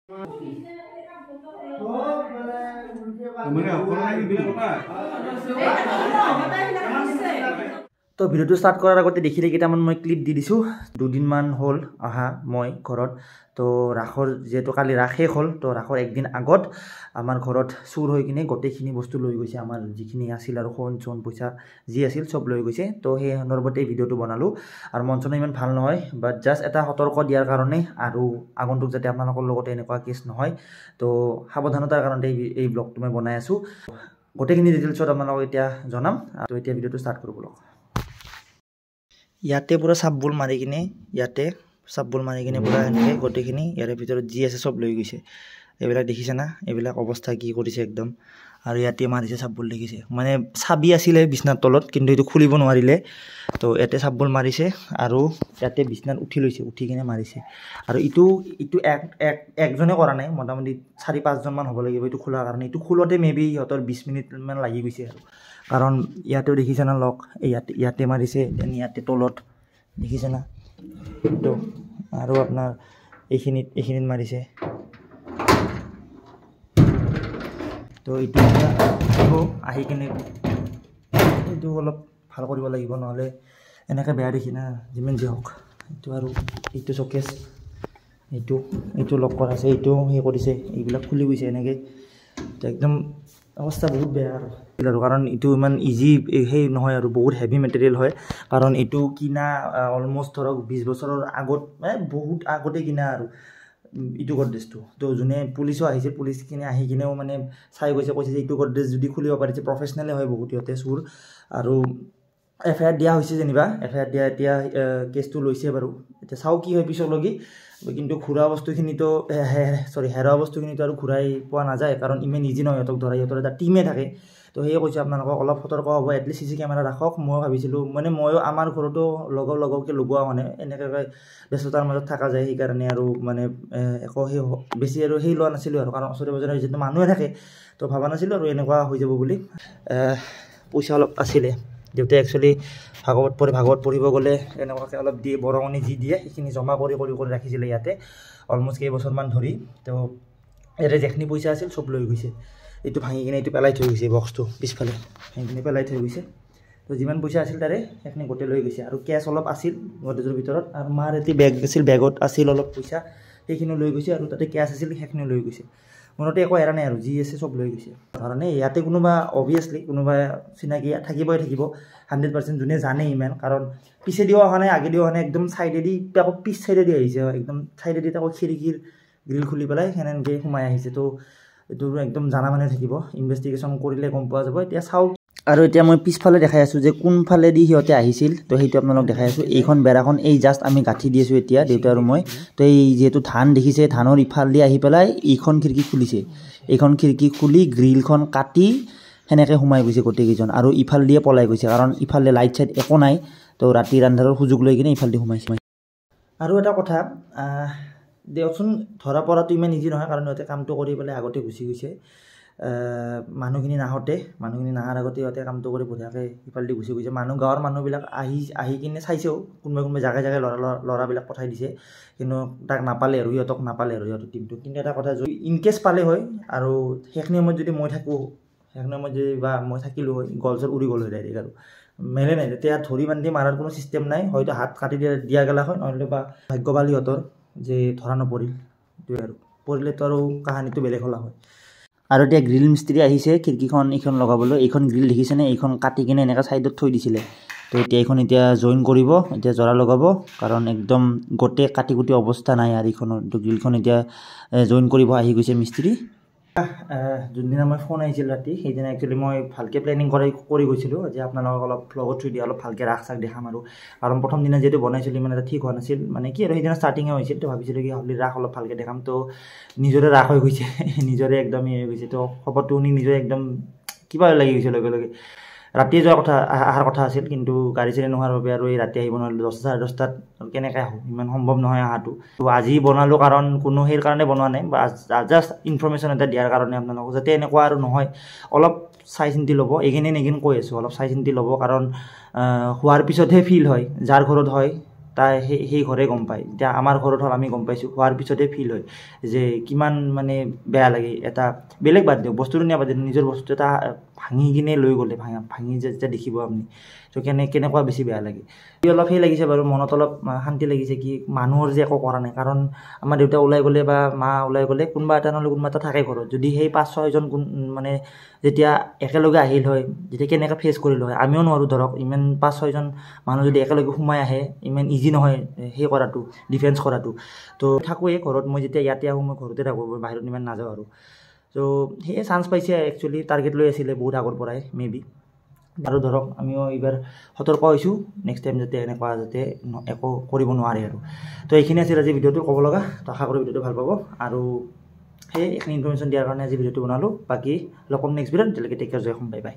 তো ভিডিওটো স্টার্ট করার আগতে দেখিলে কেইটামান মই ক্লিপ দি দিছোঁ। দুদিনমান হ'ল অহা মই ঘৰত। তো ৰাসৰ যেহেতু কালি ৰাস শেষ হ'ল, তো ৰাসৰ একদিন আগত আমাৰ ঘৰত চুৰ হৈ কিনে গোটেইখিনি বস্তু লৈ গৈছে। আমাৰ যিখিনি আছিল আৰু সোণ চোন পইচা যি আছিল চব লৈ গৈছে। তো সেই সন্দৰ্ভতে ভিডিঅ'টো বনালোঁ। আৰু মন চন ইমান ভাল নহয়, বাট জাষ্ট এটা সতৰ্ক দিয়াৰ কাৰণে আৰু আগন্তুক যাতে আপোনালোকৰ লগতে এনেকুৱা কেছ নহয়, তো সাৱধানতাৰ কাৰণে এই ব্লগটো মই বনাই আছোঁ। গোটেইখিনি ডিটেইলছত আপোনালোকক এতিয়া জনাম। তো এতিয়া ভিডিঅ'টো ষ্টাৰ্ট কৰোঁ ব্লগ। ইয়াতে পুৰা চাপবুল মাৰি কিনে পুৰা এনেকৈ গোটেইখিনি ইয়াৰে ভিতৰত যি আছে চব লৈ গৈছে। এইবিলাক দেখিছে না, এইবিলাক অৱস্থা কি কৰিছে একদম। আৰু ইয়াতে মাৰিছে চাপবুল দেখিছে, মানে চাবি আছিলে বিছনাৰ তলত, কিন্তু এইটো খুলিব নোৱাৰিলে। তো ইয়াতে চাপবুল মাৰিছে আৰু ইয়াতে বিছনাত উঠি লৈছে, উঠি কিনে মাৰিছে। আৰু এইটো একজনে কৰা নাই, মোটামুটি 4-5জনমান হ'ব লাগিব এইটো খোলাৰ কাৰণে। এইটো খোলোতে মেবি সিহঁতৰ 20 মিনিটমান লাগি গৈছে আৰু, কাৰণ ইয়াতেও দেখিছে না লক, ইয়াতে মাৰিছে, ইয়াতে তলত দেখিছে না এইটো, আৰু আপোনাৰ এইখিনিত মাৰিছে। তো এইটো আহি কিনে এইটো অলপ ভাল কৰিব লাগিব, নহ'লে এনেকৈ বেয়া দেখি না, যিমান যি হওক। এইটো আৰু এইটো চকেছ, এইটো লক কৰা আছে, এইটো সেই কৰিছে, এইবিলাক খুলি গৈছে এনেকৈ। তো একদম অৱস্থা বহুত বেয়া আৰু, কাৰণ এইটো ইমান ইজি সেই নহয় আৰু, বহুত হেভি মেটেৰিয়েল হয়। কাৰণ এইটো কিনা অলম'ষ্ট ধৰক 20 বছৰৰ আগত, মানে বহুত আগতে কিনা আৰু এইটো গডৰেজটো। তো যোনে পুলিচো আহিছে, পুলিচখিনি আহি কিনেও মানে চাই গৈছে, কৈছে যে এইটো গডৰেজ যদি খুলিব পাৰিছে, প্ৰফেচনেলে হয় বহুত সিহঁতে চোৰ। আৰু FIR দিয়া হৈছে যেনিবা, FIR দিয়া এতিয়া কেছটো লৈছে বাৰু। এতিয়া চাওঁ কি হয় পিছলৈকে। কিন্তু ঘূৰা বস্তুখিনিতো হেৰুৱা বস্তুখিনিতো আৰু ঘূৰাই পোৱা নাযায়, কাৰণ ইমান ইজি নহয় সিহঁতক ধৰা, সিহঁতৰ এটা টিমে থাকে। তো সেয়ে কৈছোঁ আপোনালোকক অলপ সতৰ্ক হ'ব, এটলিষ্ট CC কেমেৰা ৰাখক। মই ভাবিছিলোঁ, মানে ময়ো আমাৰ ঘৰতো লগৰকৈ লগোৱা মানে এনেকৈ ব্যস্ততাৰ মাজত থকা যায়, সেইকাৰণে আৰু মানে একো সেই বেছি আৰু সেই লোৱা নাছিলোঁ আৰু, কাৰণ ওচৰে পাজৰে যিহেতু মানুহে থাকে, তো ভবা নাছিলোঁ আৰু এনেকুৱা হৈ যাব বুলি। পইচা অলপ আছিলে, দেউতাই একচুৱেলি ভাগৱত পঢ়িব গ'লে এনেকুৱাকৈ অলপ দিয়ে, বৰঙণি যি দিয়ে সেইখিনি জমা কৰি ৰাখিছিলে ইয়াতে অলম'ষ্ট কেইবছৰমান ধৰি। তো ইয়াতে যিখিনি পইচা আছিল চব লৈ গৈছে। এইটো ভাঙি কিনে এইটো পেলাই থৈ গৈছে, বক্সটো পিছফালে ভাঙি কিনে পেলাই থৈ গৈছে। তো যিমান পইচা আছিল তাৰে সেইখিনি গোটেই লৈ গৈছে। আৰু কেছ অলপ আছিল গডৰেজৰ ভিতৰত, আৰু মাৰ এটি বেগ আছিল, বেগত আছিল অলপ পইচা, সেইখিনিও লৈ গৈছে। আৰু তাতে কেছ আছিল, সেইখিনিও লৈ গৈছে। মনতে একো এৰা নাই আৰু, যি আছে চব লৈ গৈছে। কাৰণে ইয়াতে কোনোবা অভিয়াছলি কোনোবা চিনাকি থাকিব 100%, যোনে জানে ইমান, কাৰণ পিছেদিও অহা নাই, আগেদিও অহা নাই, একদম চাইডেদি, আকৌ পিছ চাইডেদি আহিছে, একদম চাইডেদি আকৌ খিৰিকীৰ গ্ৰিল খুলি পেলাই সেনেকৈ সোমাই আহিছে। তো এইটো একদম জানা মানে থাকিব, ইনভেষ্টিগেশ্যন কৰিলে গম পোৱা যাব। এতিয়া চাওঁ। আৰু এতিয়া মই পিছফালে দেখাই আছোঁ যে কোনফালেদি সিহঁতে আহিছিল। তো সেইটো আপোনালোক দেখাই আছোঁ। এইখন বেৰাখন এই জাষ্ট আমি গাঁঠি দি আছোঁ এতিয়া, দেউতা আৰু মই। তো এই যিহেতু ধান দেখিছে, ধানৰ ইফালেদি আহি পেলাই এইখন খিৰিকী খুলিছে, এইখন খিৰিকী খুলি গ্ৰিলখন কাটি সেনেকৈ সোমাই গৈছে গোটেইকেইজন, আৰু ইফালেদিয়ে পলাই গৈছে, কাৰণ ইফালে লাইট চাইট একো নাই। তো ৰাতিৰ আন্ধাৰৰ সুযোগ লৈ কিনে ইফালেদি সোমাইছে। আৰু এটা কথা দিয়কচোন, ধৰা পৰাটো ইমান ইজি নহয়, কাৰণ সিহঁতে কামটো কৰি পেলাই আগতে গুচি গৈছে। মানুহখিনি নাহাৰ আগতে সিহঁতে কামটো কৰি বঢ়িয়াকৈ ইফালেদি গুচি গৈছে। গাঁৱৰ মানুহবিলাক আহি কিনে চাইছেও, কোনোবাই জাগাই ল'ৰাবিলাক পঠাই দিছে, কিন্তু তাক নাপালে আৰু, সিহঁতক নাপালে আৰু সিহঁতৰ টিমটো। কিন্তু এটা কথা, যদি ইনকেছ পালে হয় আৰু সেইখিনি সময়ত যদি মই থাকোঁ, সেইখিনি সময়ত যদি বা মই থাকিলোঁ হয়, গলচৰ উৰি গ'ল হয় ডাইৰেক্ট। আৰু মেলে নাই, তেতিয়া ধৰি বান্ধি মাৰাৰ কোনো ছিষ্টেম নাই, হয়তো হাত কাটি দিয়া গেলা হয়, নহ'লে বা ভাগ্যৱাল সিহঁতৰ যে ধৰা নপৰিল। সেইটোৱে আৰু, পৰিলেতো আৰু কাহানীটো বেলেগ হ'লা হয়। আৰু এতিয়া গ্ৰিল মিস্ত্ৰী আহিছে খিৰিকীখন এইখন লগাবলৈ। এইখন গ্ৰিল দেখিছেনে, এইখন কাটি কিনে এনেকৈ ছাইডত থৈ দিছিলে। তো এইখন এতিয়া জইন কৰিব, এতিয়া জৰা লগাব, কাৰণ একদম গোটেই কাটি কুটি অৱস্থা নাই আৰু এইখনৰ। তো গ্ৰিলখন এতিয়া জইন কৰিব আহি গৈছে মিস্ত্ৰী। যোনদিনা মই ফোন আহিছিল ৰাতি, সেইদিনা একচুৱেলি মই ভালকৈ প্লেনিং কৰি গৈছিলোঁ যে আপোনালোকক অলপ ভ্লগত থৈ দিয়া, অলপ ভালকৈ ৰাস চাক দেখাম আৰু, কাৰণ প্ৰথম দিনা যিহেতু বনাইছিলোঁ ইমান এটা ঠিক হোৱা নাছিল, মানে কি আৰু সেইদিনা ষ্টাৰ্টিঙে হৈছিল। তো ভাবিছিলোঁ কি হ'লে ৰাস অলপ ভালকৈ দেখাম। তো নিজৰে ৰাস হৈ গৈছে, নিজৰে একদম হৈ গৈছে। তো খবৰটো শুনি নিজৰে একদম কিবা লাগি গৈছে লগে লগে। ৰাতিয়ে অহাৰ কথা আছিল, কিন্তু গাড়ী চাড়ী নোহোৱাৰ বাবে আৰু এই ৰাতি আহিব নোৱাৰিলোঁ। 10-10:30 কেনেকৈ আহোঁ, ইমান সম্ভৱ নহয় অহাটো। তো আজি বনালোঁ, কাৰণ কোনো সেই কাৰণে বনোৱা নাই, বা জাষ্ট ইনফৰমেশ্যন এটা দিয়াৰ কাৰণে আপোনালোকক, যাতে এনেকুৱা আৰু নহয়। অলপ চাই চিন্তি ল'ব, এইখিনি কৈ আছোঁ, অলপ চাই চিন্তি ল'ব, কাৰণ হোৱাৰ পিছতহে ফিল হয়, যাৰ ঘৰত হয় তাই সেই ঘৰে গম পায় এতিয়া আমাৰ ঘৰত হ'ল আমি গম পাইছোঁ হোৱাৰ পিছতে ফিল হয় যে কিমান মানে বেয়া লাগে এটা বেলেগ বাদ দিয়ক বস্তুটো নিয়া বাদ দিয়ক নিজৰ বস্তু এটা ভাঙি কিনে লৈ গ'লে ভাঙি যেতিয়া দেখিব আপুনি তো কেনেকুৱা বেছি বেয়া লাগে অলপ সেই লাগিছে বাৰু মনত অলপ শান্তি লাগিছে কি মানুহৰ যে একো কৰা নাই কাৰণ আমাৰ দেউতা ওলাই গ'লে বা মা ওলাই গ'লে কোনোবা এটা নহ'লে কোনোবা এটা থাকে ঘৰত যদি সেই 5-6জন মানে যেতিয়া একেলগে আহিল হয় যেতিয়া কেনেকৈ ফেচ কৰিলোঁ হয় আমিও নোৱাৰোঁ ধৰক ইমান 5-6জন মানুহ যদি একেলগে সোমাই আহে ইমান ইজি নহয় সেই কৰাটো ডিফেন্স কৰাটো তো থাকোঁৱেই ঘৰত মই যেতিয়া ইয়াতে আহোঁ মই ঘৰতে থাকোঁ বাহিৰত ইমান নাযাওঁ আৰু তো সেয়ে চান্স পাইছে একচুৱেলি টাৰ্গেট লৈ আছিলে বহুত আগৰ পৰাই মেবি আৰু ধৰক আমিও এইবাৰ সতৰ্ক হৈছোঁ নেক্সট টাইম যাতে এনেকুৱা যাতে একো কৰিব নোৱাৰে আৰু তো এইখিনি আছিল আজি ভিডিঅ'টো ক'ব লগা তো আশা কৰোঁ ভিডিঅ'টো ভাল পাব আৰু সেই এইখিনি ইনফৰমেশ্যন দিয়াৰ কাৰণে আজি ভিডিঅ'টো বনালোঁ বাকী লগ পাম নেক্সট ভিডিঅ'ত যেতিয়ালৈকে টেক কেয়াৰ জয় বাই বাই